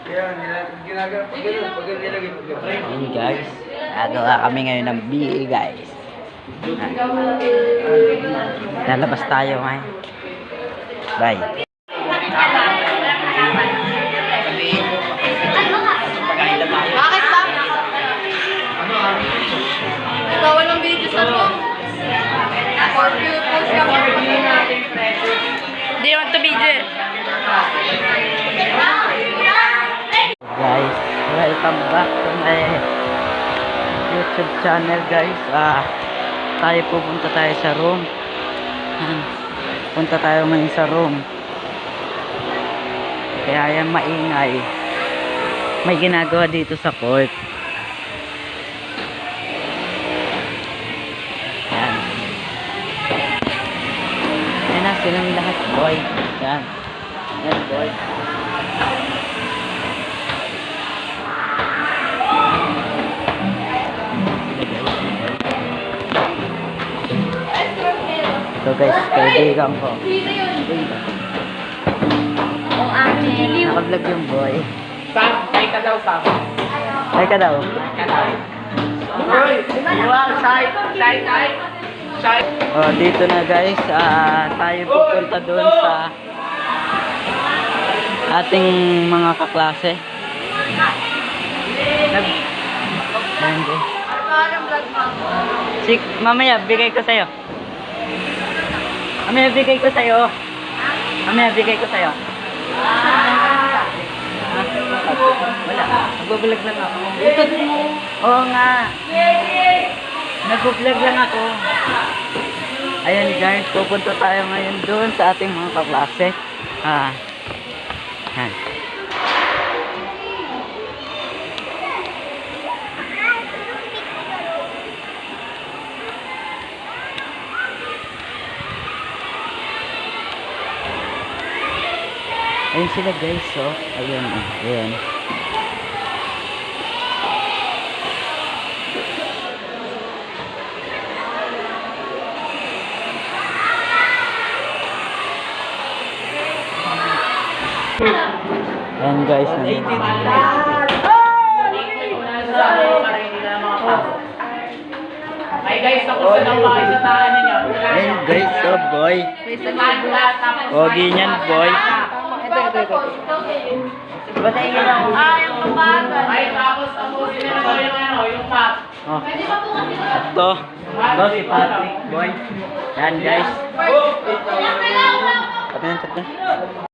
Ayun guys, nagawa kami ngayon ng BA guys. Lalabas tayo ngayon. Bye. Bakit ba? Bawal ang video sa room. For few posts ka mo. Do you want to video? Guys, welcome back to my YouTube channel guys. Pupunta tayo sa room. Punta tayo ngayon sa room. Kaya yan maingay. May ginagawa dito sa court. Yan. Yan na silang lahat boy. Yan. Yan boy. So guys, kaibigan ko. Oh, Angel. Naka-vlog yung boy. Sam, ay ka daw, Sam. Ay ka daw. Ay ka daw. Boy, wow, shy. Oh, dito na guys. Tayo pupunta doon sa ating mga kaklase. Ayan guys. Mamaya, bigay ko sa'yo. Mamaya, bigay ko sa'yo. Wala. Nagbablog lang ako. Oo nga. Nagbablog lang ako. Ayan guys, pupunta tayo ngayon doon sa ating mga kaklase. Ayan. Ayun sila guys, so ayun, ayun. Ayan guys, Ay guys, tapos na lang kayo sa taan ninyo. ayun guys, so boy. Pogi niyan boy. Batayin nyo lang. Yung mabagal. Ay, tapos tapusin na yung map. Oh. Ito. Ito si Patrick boy. Yan guys. Pati